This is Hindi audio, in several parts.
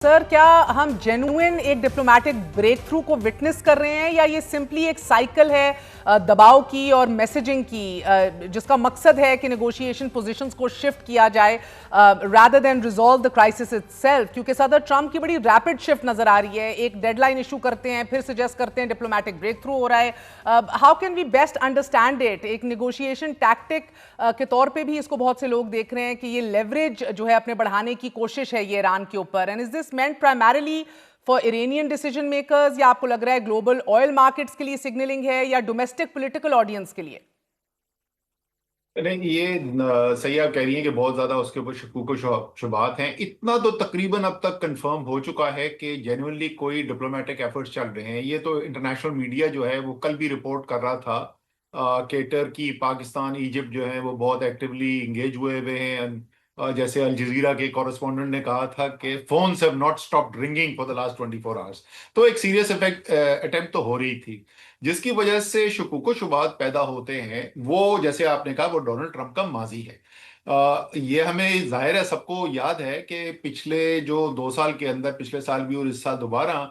सर, क्या हम जेन्युइन एक डिप्लोमेटिक ब्रेक थ्रू को विटनेस कर रहे हैं या ये सिंपली एक साइकिल है दबाव की और मैसेजिंग की, जिसका मकसद है कि नेगोशिएशन पोजीशंस को शिफ्ट किया जाए rather than resolve the crisis itself? क्योंकि सदर ट्रंप की बड़ी रैपिड शिफ्ट नजर आ रही है। एक डेडलाइन इशू करते हैं, फिर सजेस्ट करते हैं डिप्लोमेटिक ब्रेक थ्रू हो रहा है। How can we best understand it? एक नेगोशिएशन टैक्टिक के तौर पे भी इसको बहुत से लोग देख रहे हैं कि ये लेवरेज जो है अपने बढ़ाने की कोशिश है ये ईरान के ऊपर। And is this meant primarily for Iranian decision makers, या आपको लग रहा है ग्लोबल ऑयल मार्केट्स के लिए सिग्नलिंग है या डोमेस्टिक पॉलिटिकल ऑडियंस के लिए? नहीं, ये सही आप कह रही हैं कि बहुत ज्यादा उसके ऊपर शकूक शुबात हैं। इतना तो तकरीबन अब तक कंफर्म हो चुका है कि जेन्युइनली कोई डिप्लोमेटिक एफर्ट्स चल रहे हैं। ये तो इंटरनेशनल मीडिया जो है वो कल भी रिपोर्ट कर रहा था कि टर्की, पाकिस्तान, इजिप्ट जो है वो बहुत एक्टिवली इंगेज हुए हुए हैं। जैसे अल जजीरा के कॉरेस्पॉन्डेंट ने कहा था कि phones have not stopped ringing for the last 24 hours. तो एक सीरियस इफेक्ट अटेम्प्ट तो हो रही थी, जिसकी वजह से शुकूक शुबात पैदा होते हैं। वो जैसे आपने कहा वो डोनाल्ड ट्रंप का माजी है। ये हमें जाहिर है, सबको याद है कि पिछले जो 2 साल के अंदर, पिछले साल भी और इस साल दोबारा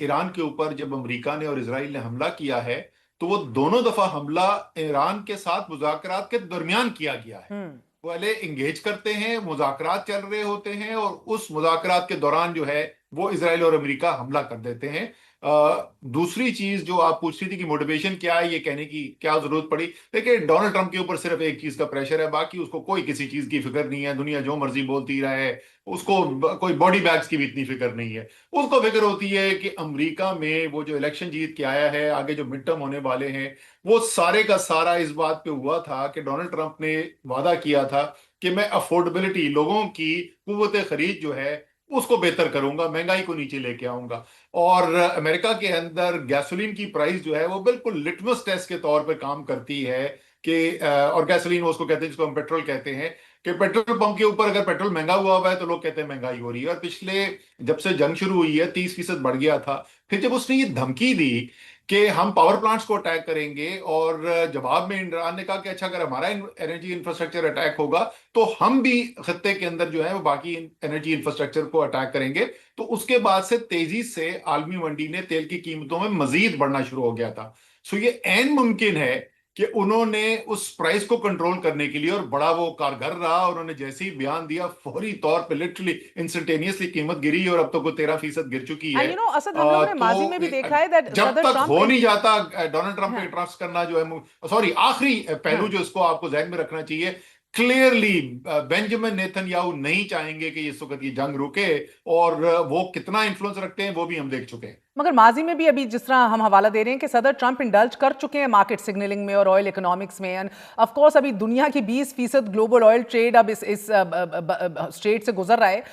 ईरान के ऊपर जब अमेरिका ने और इसराइल ने हमला किया है, तो वो दोनों दफा हमला ईरान के साथ मुज़ाकरात के दरमियान किया गया है। पहले इंगेज करते हैं, मुज़ाकरात चल रहे होते हैं, और उस मुज़ाकरात के दौरान जो है वो इसराइल और अमेरिका हमला कर देते हैं। दूसरी चीज जो आप पूछ रही थी कि मोटिवेशन क्या है, ये कहने की क्या जरूरत पड़ी। देखिए, डोनाल्ड ट्रंप के ऊपर सिर्फ एक चीज का प्रेशर है, बाकी उसको कोई किसी चीज की फिक्र नहीं है। दुनिया जो मर्जी बोलती रहे, उसको कोई बॉडी बैग्स की भी इतनी फिक्र नहीं है। उसको फिक्र होती है कि अमेरिका में वो जो इलेक्शन जीत के आया है, आगे जो मिड टर्म होने वाले हैं, वो सारे का सारा इस बात पे हुआ था कि डोनाल्ड ट्रंप ने वादा किया था कि मैं अफोर्डेबिलिटी, लोगों की कुव्वत खरीद जो है उसको बेहतर करूंगा, महंगाई को नीचे लेके आऊंगा। और अमेरिका के अंदर गैसोलीन की प्राइस जो है वो बिल्कुल लिटमस टेस्ट के तौर पे काम करती है कि और गैसोलीन वो उसको कहते हैं जिसको हम पेट्रोल कहते हैं, कि पेट्रोल पंप के ऊपर अगर पेट्रोल महंगा हुआ है तो लोग कहते हैं महंगाई हो रही है। और पिछले, जब से जंग शुरू हुई है, 30% बढ़ गया था। फिर जब उसने ये धमकी दी कि हम पावर प्लांट्स को अटैक करेंगे, और जवाब में ईरान ने कहा कि अच्छा, अगर हमारा एनर्जी इंफ्रास्ट्रक्चर अटैक होगा तो हम भी खत्ते के अंदर जो है वो बाकी एनर्जी इंफ्रास्ट्रक्चर को अटैक करेंगे। तो उसके बाद से तेजी से आलमी मंडी ने तेल की कीमतों में मजीद बढ़ना शुरू हो गया था। सो ये ऐन मुमकिन है कि उन्होंने उस प्राइस को कंट्रोल करने के लिए, और बड़ा वो कारगर रहा, उन्होंने जैसे ही बयान दिया फौरी तौर पे लिटरली इंस्टेंटेनियसली कीमत गिरी, और अब तो कोई 13% गिर चुकी है। एंड असद, हम लोगों ने माजी में भी तो देखा है दैट जब सदर तक ट्रंप हो नहीं जाता डोनाल्ड ट्रंप पे हाँ, ट्रस्ट करना जो है, सॉरी, आखिरी पहलू हाँ। जो इसको आपको जहन में रखना चाहिए, क्लियरली बेंजामिन नेतन्याहू नहीं चाहेंगे कि इस वक्त ये जंग रुके, और वो कितना इन्फ्लुएंस रखते हैं वो भी हम देख चुके हैं। मगर माजी में भी अभी जिस तरह हम हवाला दे रहे हैं कि सदर ट्रंप इंडल्ज कर चुके हैं मार्केट सिग्नलिंग में और ऑयल इकोनॉमिक्स में। एंड ऑफ कोर्स अभी दुनिया की 20% ग्लोबल ऑयल ट्रेड अब इस स्ट्रेट से गुजर रहा है।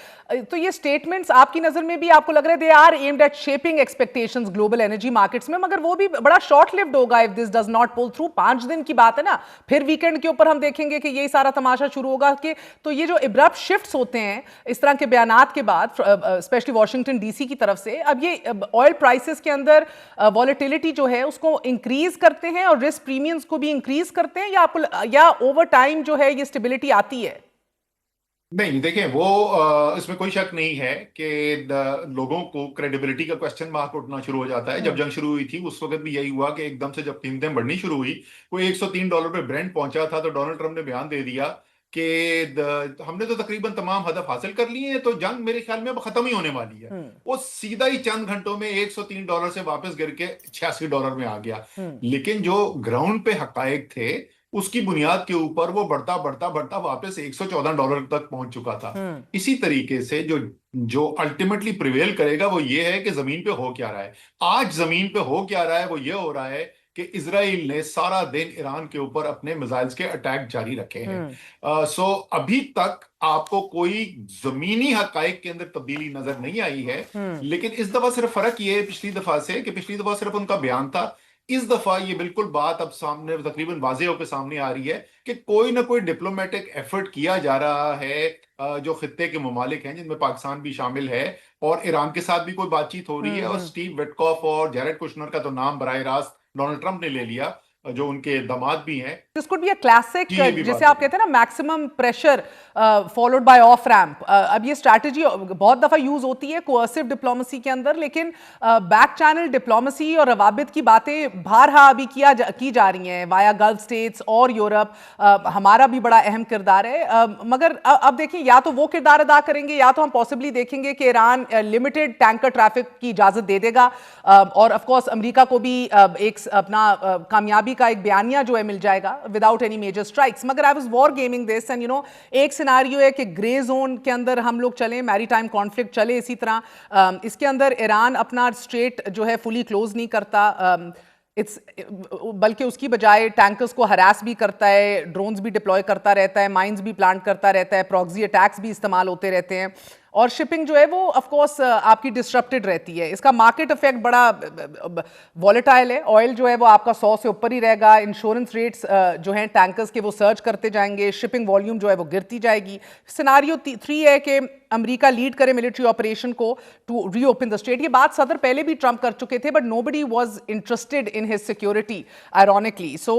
तो ये स्टेटमेंट्स आपकी नजर में भी आपको लग रहा है they are aimed at shaping expectations global energy markets में? मगर वो भी बड़ा शॉर्ट लिव्ड होगा if this does not pull through. 5 दिन की बात है ना, फिर वीकेंड के ऊपर हम देखेंगे कि यही सारा तमाशा शुरू होगा। कि तो ये जो इब्रप्ट शिफ्ट्स होते हैं इस तरह के बयानात के बाद, स्पेशली वॉशिंगटन डीसी की तरफ से, अब ये ऑयल प्राइसेस के अंदर वॉलेटिलिटी जो है उसको इंक्रीज करते हैं और रिस्क प्रीमियम्स को भी इंक्रीज करते हैं, या आपको, या ओवर टाइम जो है ये स्टेबिलिटी आती है? नहीं, देखें, वो इसमें कोई शक नहीं है कि लोगों को क्रेडिबिलिटी का क्वेश्चन मार्क उठना शुरू हो जाता है। जब जंग शुरू हुई थी उस वक्त भी यही हुआ कि एकदम से जब कीमतें बढ़नी शुरू हुई, कोई $103 पे ब्रेंट पहुंचा था, तो डोनाल्ड ट्रंप ने बयान दे दिया कि हमने तो तकरीबन तमाम हदफ हासिल कर लिए हैं, तो जंग मेरे ख्याल में अब खत्म ही होने वाली है। हम्म। वो सीधा ही चंद घंटों में $103 से वापस गिर के $86 में आ गया। हम्म। लेकिन जो ग्राउंड पे हकायक थे, उसकी बुनियाद के ऊपर वो बढ़ता बढ़ता बढ़ता वापस $114 तक पहुंच चुका था। हम्म। इसी तरीके से जो जो अल्टीमेटली प्रिवेल करेगा वो ये है कि जमीन पे हो क्या रहा है। आज जमीन पे हो क्या रहा है, वो ये हो रहा है कि इसराइल ने सारा दिन ईरान के ऊपर अपने मिसाइल्स के अटैक जारी रखे हैं। हम्म। सो अभी तक आपको कोई जमीनी हकायक के अंदर तब्दीली नजर नहीं आई है। हम्म। लेकिन इस दफा सिर्फ फर्क ये है पिछली दफा से, कि पिछली दफा सिर्फ उनका बयान था। इस दफा ये बिल्कुल बात अब सामने तकरीबन वाज़ेह होकर सामने आ रही है कि कोई ना कोई डिप्लोमेटिक एफर्ट किया जा रहा है। जो खित्ते के ममालिक हैं, जिनमें पाकिस्तान भी शामिल है, और ईरान के साथ भी कोई बातचीत हो रही है। और हम्म। स्टीव विटकॉफ और जैरेड कुशनर का तो नाम बराह रास्त डोनाल्ड ट्रंप ने ले लिया। जो उनके दामाद भी हैं। This could be a classic, जी, ये भी जैसे बात आप कहते हैं ना maximum pressure followed by off ramp. अब ये स्ट्रैटेजी बहुत दफा यूज होती है कोअर्सिव डिप्लोमेसी के अंदर, लेकिन बैक चैनल डिप्लोमेसी और रवाबित की बातें बारहा अभी की जा रही हैं वाया गल्फ स्टेट्स और यूरोप। हमारा भी बड़ा अहम किरदार है, मगर अब देखिए, या तो वो किरदार अदा करेंगे या तो हम पॉसिबली देखेंगे कि ईरान लिमिटेड टैंकर ट्रैफिक की इजाजत दे देगा, और ऑफ कोर्स अमेरिका को भी एक अपना कामयाबी का एक बयानिया जो है मिल जाएगा विदाउट एनी मेजर स्ट्राइक्स। मगर I was war gaming this, and एक सिनारियो है कि ग्रे जोन के अंदर हम लोग चलें, मैरीटाइम कॉन्फ्लिक्ट चले इसी तरह। इसके अंदर ईरान अपना स्ट्रेट जो है फुली क्लोज नहीं करता, इट्स बल्कि उसकी बजाय टैंकर्स को हरास भी करता है, ड्रोन्स भी डिप्लॉय करता रहता है, माइंस भी प्लांट करता रहता है, प्रॉक्सी अटैक्स भी इस्तेमाल होते रहते हैं, और शिपिंग जो है वो ऑफ कोर्स आपकी डिस्ट्रप्टेड रहती है। इसका मार्केट इफेक्ट बड़ा वॉलेटाइल है। ऑयल जो है वो आपका 100 से ऊपर ही रहेगा, इंश्योरेंस रेट्स जो हैं टैंकर्स के वो सर्च करते जाएंगे, शिपिंग वॉल्यूम जो है वो गिरती जाएगी। सिनारियो 3 है कि अमेरिका लीड करे मिलिट्री ऑपरेशन को टू रीओपन द स्टेट। ये बात सदर पहले भी ट्रंप कर चुके थे, but nobody was interested in his security ironically. So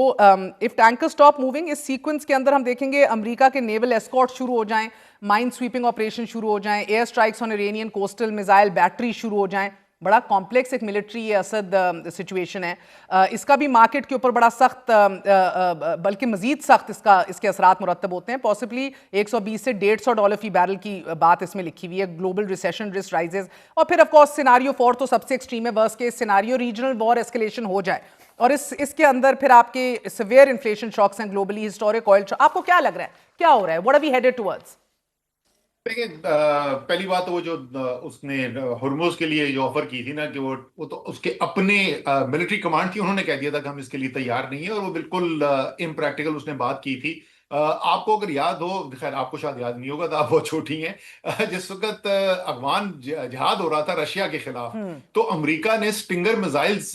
if tanker stop moving, इस सीक्वेंस के अंदर हम देखेंगे अमेरिका के नेवल एस्कॉर्ट शुरू हो जाएं, माइन स्वीपिंग ऑपरेशन शुरू हो जाएं, air strikes on Iranian coastal missile battery शुरू हो जाएं। बड़ा कॉम्प्लेक्स एक मिलिट्री असद सिचुएशन है। इसका भी मार्केट के ऊपर बड़ा सख्त, बल्कि मजीद सख्त इसके असरात मुरतब होते हैं। पॉसिबली 120 से $150 फी बैरल की बात इसमें लिखी हुई है। ग्लोबल रिसेशन रिस्क राइजेस, और फिर ऑफ कोर्स सिनारियो 4 तो सबसे एक्सट्रीम है, worst case scenario regional war escalation हो जाए, और इसके अंदर फिर आपके सिवियर इन्फ्लेशन शॉक्स हैं ग्लोबली, हिस्टोरिक ऑयल। आपको क्या लग रहा है क्या हो रहा है? What are we headed towards? देखिए, पहली बात तो वो जो उसने हुर्मुज के लिए जो ऑफर की थी ना, कि वो तो उसके अपने मिलिट्री कमांड थी, उन्होंने कह दिया था कि हम इसके लिए तैयार नहीं है, और वो बिल्कुल इम्प्रैक्टिकल उसने बात की थी। आपको अगर याद हो, खैर आपको शायद याद नहीं होगा, तो आप बहुत छोटी हैं, जिस वक्त अफगान जिहाद हो रहा था रशिया के खिलाफ, तो अमेरिका ने स्टिंगर मिसाइल्स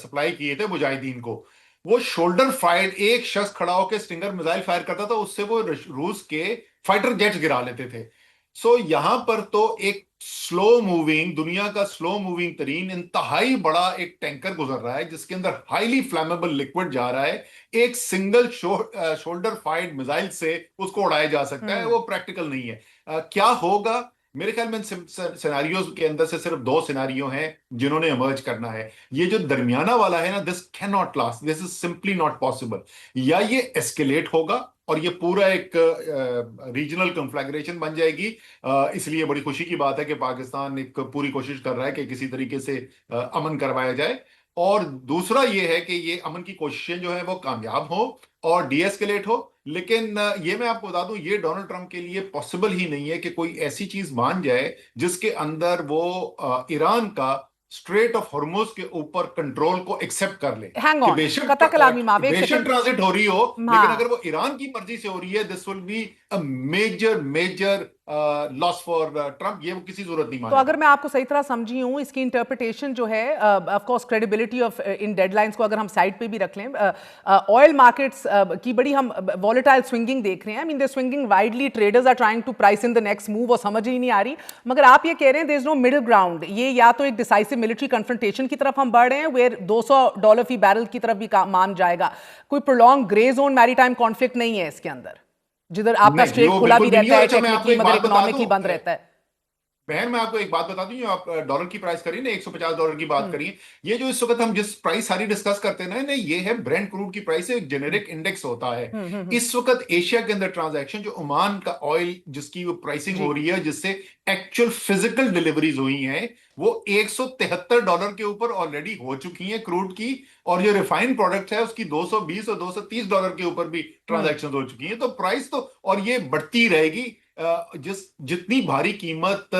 सप्लाई किए थे मुजाहिदीन को। वो शोल्डर फायर, एक शख्स खड़ा होकर स्टिंगर मिसाइल फायर करता था, उससे वो रूस के फाइटर जेट्स गिरा लेते थे। सो यहां पर तो एक स्लो मूविंग, दुनिया का स्लो मूविंग तरीन इंतहाई बड़ा एक टैंकर गुजर रहा है, जिसके अंदर हाईली फ्लैमेबल लिक्विड जा रहा है। एक सिंगल शोल्डर फायर्ड मिसाइल से उसको उड़ाया जा सकता है, वो प्रैक्टिकल नहीं है। क्या होगा? मेरे ख्याल में सिनारियोज के अंदर से सिर्फ 2 सिनारियो हैं जिन्होंने इमर्ज करना है। ये जो दरमियाना वाला है ना, this can not last, this is simply not possible. या ये एस्केलेट होगा और ये पूरा एक रीजनल कन्फ्लैग्रेशन बन जाएगी। इसलिए बड़ी खुशी की बात है कि पाकिस्तान एक पूरी कोशिश कर रहा है कि किसी तरीके से अमन करवाया जाए। और दूसरा ये है कि ये अमन की कोशिशें जो है वो कामयाब हो और डी एस्केलेट हो। लेकिन ये मैं आपको बता दूं, ये डोनाल्ड ट्रंप के लिए पॉसिबल ही नहीं है कि कोई ऐसी चीज मान जाए जिसके अंदर वो ईरान का स्ट्रेट ऑफ हॉर्मुज के ऊपर कंट्रोल को एक्सेप्ट कर ले। हैंग कि ऑन, कता कलामी माफ, एक बेशक सेकंड। ट्रांजिट हो रही हो, लेकिन हाँ, अगर वो ईरान की मर्जी से हो रही है, this will be a major major loss for Trump. ये वो किसी जरूरत नहीं तो मानेगा। अगर मैं आपको सही तरह समझी हूं, इसकी इंटरप्रिटेशन जो है, of course credibility of in deadlines को अगर हम साइड पे भी रख लें, ऑयल मार्केट्स की बड़ी हम वॉलेटाइल स्विंगिंग देख रहे हैं। I mean they swinging widely, traders are trying to price in the next move, और समझ ही नहीं आ रही। मगर आप ये कह रहे हैं there is no middle ground, ये या तो एक डिसाइसिव मिलिट्री कन्फ्रंटेशन की तरफ हम बढ़ रहे हैं, वेयर $200 फी बैरल की तरफ भी मान जाएगा। कोई prolong grey zone maritime conflict नहीं है इसके अंदर, जिधर आपका नहीं, स्ट्रेट वो खुला बिल्कुल भी भी नहीं रहता है। है अच्छा, मैं आपको टेक्निकली, एक मगर बात बता इकोनॉमिकली दूं, बंद रहता है। बहन, मैं आपको एक बात बता दूं, जो आप डॉलर की प्राइस करिए ना, $150 की बात करिए। ये जो इस वक्त हम जिस प्राइस सारी डिस्कस करते हैं ना, ये है ब्रेंट क्रूड की प्राइस, एक जेनेरिक इंडेक्स होता है। इस वक्त एशिया के अंदर ट्रांजैक्शन, जो ओमान का ऑयल जिसकी वो प्राइसिंग हो जी, रही है, जिससे एक्चुअल फिजिकल डिलीवरीज हुई हैं, वो $173 के ऊपर ऑलरेडी हो चुकी हैं क्रूड की। और जो रिफाइंड प्रोडक्ट है उसकी $220 और $230 के ऊपर भी ट्रांजैक्शन हो चुकी हैं। तो प्राइस तो, और ये बढ़ती रहेगी। जितनी भारी कीमत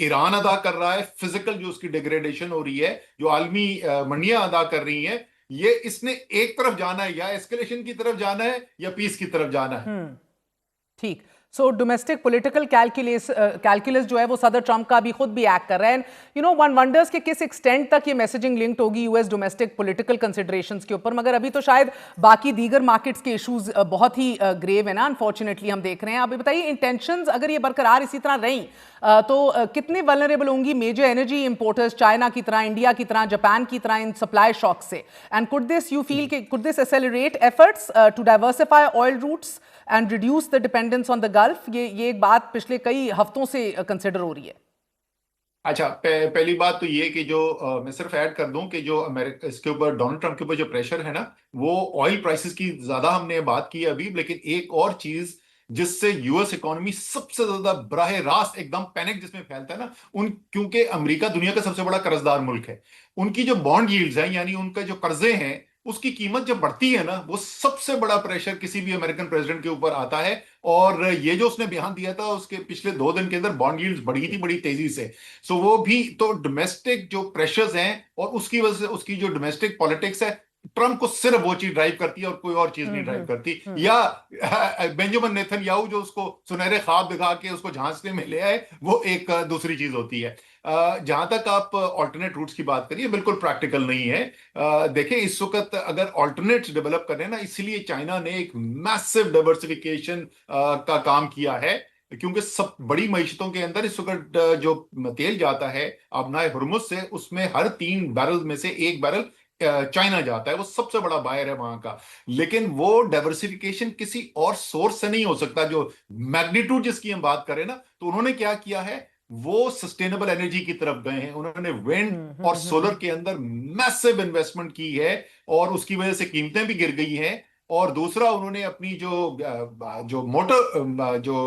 ईरान अदा कर रहा है, फिजिकल जो उसकी डिग्रेडेशन हो रही है, जो आलमी मंडियां अदा कर रही हैं, ये इसने एक तरफ जाना है, या एस्केलेशन की तरफ जाना है या पीस की तरफ जाना है। ठीक। सो डोमेस्टिक पॉलिटिकल कैलकुलस जो है वो सदर ट्रंप का भी खुद भी एक्ट कर रहा है। यू नो वन वंडर्स कि किस एक्सटेंट तक ये मैसेजिंग लिंक्ड होगी यूएस डोमेस्टिक पॉलिटिकल कंसिडरेशंस के ऊपर, मगर अभी तो शायद बाकी दीगर मार्केट्स के इश्यूज बहुत ही ग्रेव है ना, अनफॉर्चुनेटली हम देख रहे हैं। अभी बताइए इंटेंशंस अगर ये बरकरार इसी तरह रही तो कितने वल्नरेबल होंगी मेजर एनर्जी इंपोर्टर्स चाइना की तरह, इंडिया की तरह, जापान की तरह इन सप्लाई शॉक से? And could this you feel could this accelerate efforts to diversify oil routes and reduce the dependence on the Gulf? ये एक बात पिछले कई हफ्तों से कंसिडर हो रही है। अच्छा, पहली बात तो ये कि जो मैं सिर्फ ऐड कर दूं कि जो अमेरिका इसके ऊपर डोनाल्ड ट्रंप के ऊपर जो प्रेशर है ना, वो ऑयल प्राइसेस की ज्यादा हमने बात की अभी, लेकिन एक और चीज जिससे यूएस इकोनॉमी सबसे ज्यादा बराह रास्त एकदम पैनिक जिसमें फैलता है ना, उन क्योंकि अमेरिका दुनिया का सबसे बड़ा कर्जदार मुल्क है। उनकी जो बॉन्ड यील्ड्स हैं, यानी उनका जो कर्जे हैं, उसकी कीमत जब बढ़ती है ना, वो सबसे बड़ा प्रेशर किसी भी अमेरिकन प्रेसिडेंट के ऊपर आता है। और ये जो उसने बयान दिया था, उसके पिछले 2 दिन के अंदर बॉन्ड यील्ड्स बढ़ी थी बड़ी तेजी से। सो वो भी तो डोमेस्टिक जो प्रेशर्स हैं और उसकी वजह से उसकी जो डोमेस्टिक पॉलिटिक्स है, ट्रंप को सिर्फ वो चीज ड्राइव करती है और कोई और चीज नहीं ड्राइव करती। या बेंजामिन नेतन्याहू जो उसको सुनहरे ख्वाब दिखा के उसको झांसने में ले आए, वो एक दूसरी चीज होती है। जहां तक आप ऑल्टरनेट रूट्स की बात करिए, बिल्कुल प्रैक्टिकल नहीं है। देखें, इस वक्त अगर ऑल्टरनेट्स डेवलप करें ना, इसलिए चाइना ने एक मैसिव डाइवर्सिफिकेशन का काम किया है। क्योंकि सब बड़ी मईशतों के अंदर इस वक्त जो तेल जाता है आबनाए हुर्मुज से, उसमें हर 3 बैरल में से 1 बैरल चाइना जाता है। वो सबसे बड़ा बायर है वहां का। लेकिन वो डाइवर्सिफिकेशन किसी और सोर्स से नहीं हो सकता। जो मैग्नीट्यूड जिसकी हम बात करें ना, तो उन्होंने क्या किया है, वो सस्टेनेबल एनर्जी की तरफ गए हैं। उन्होंने विंड और सोलर के अंदर मैसिव इन्वेस्टमेंट की है, और उसकी वजह से कीमतें भी गिर गई हैं। और दूसरा, उन्होंने अपनी जो मोटर जो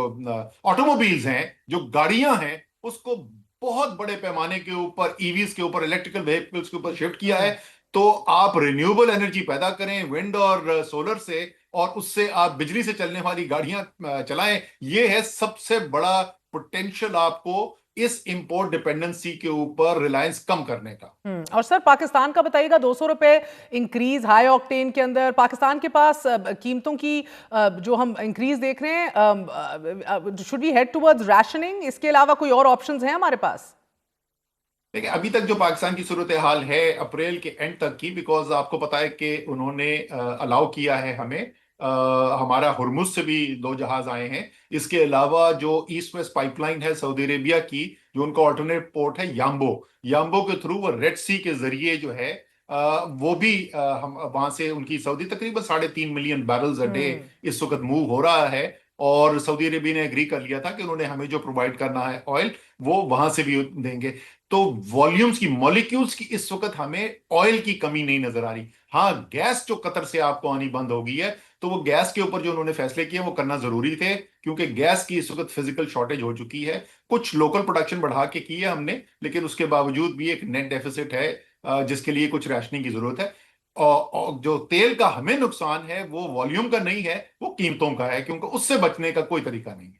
ऑटोमोबाइल्स हैं, जो गाड़ियां हैं, उसको बहुत बड़े पैमाने के ऊपर ईवीज के ऊपर, इलेक्ट्रिकल व्हीकल्स के ऊपर शिफ्ट किया है। तो आप रिन्यूएबल एनर्जी पैदा करें विंड और सोलर से, और उससे आप बिजली से चलने वाली गाड़ियां चलाएं। ये है सबसे बड़ा पोटेंशियल आपको इस इंपोर्ट डिपेंडेंसी के ऊपर रिलायंस कम करने का। और सर पाकिस्तान का बताइएगा, 200 रुपए इंक्रीज हाई ऑक्टेन के अंदर पाकिस्तान के पास कीमतों की जो हम इंक्रीज देख रहे हैं, should we head towards rationing? इसके अलावा कोई और ऑप्शंस हैं हमारे पास? देखिए, अभी तक जो पाकिस्तान की सूरत हाल है अप्रैल के एंड तक की, बिकॉज आपको पता है कि उन्होंने अलाउ किया है हमें, हमारा हुर्मुज से भी 2 जहाज आए हैं। इसके अलावा जो ईस्ट वेस्ट पाइपलाइन है सऊदी अरेबिया की, जो उनका ऑल्टरनेट पोर्ट है याम्बो, याम्बो के थ्रू वो रेड सी के जरिए जो है वो भी हम वहां से उनकी सऊदी तकरीबन 3.5 मिलियन बैरल्स अ डे इस वक्त मूव हो रहा है। और सऊदी अरेबिया ने एग्री कर लिया था कि उन्होंने हमें जो प्रोवाइड करना है ऑयल, वो वहां से भी देंगे। तो वॉल्यूम्स की, मॉलिक्यूल्स की इस वक्त हमें ऑयल की कमी नहीं नजर आ रही। हाँ, गैस जो कतर से आपको आनी बंद हो गई है, तो वो गैस के ऊपर जो उन्होंने फैसले किए वो करना जरूरी थे, क्योंकि गैस की इस वक्त फिजिकल शॉर्टेज हो चुकी है। कुछ लोकल प्रोडक्शन बढ़ा के की है हमने, लेकिन उसके बावजूद भी एक नेट डेफिसिट है, जिसके लिए कुछ राशनिंग की जरूरत है। और जो तेल का हमें नुकसान है वो वॉल्यूम का नहीं है, वो कीमतों का है, क्योंकि उससे बचने का कोई तरीका नहीं है।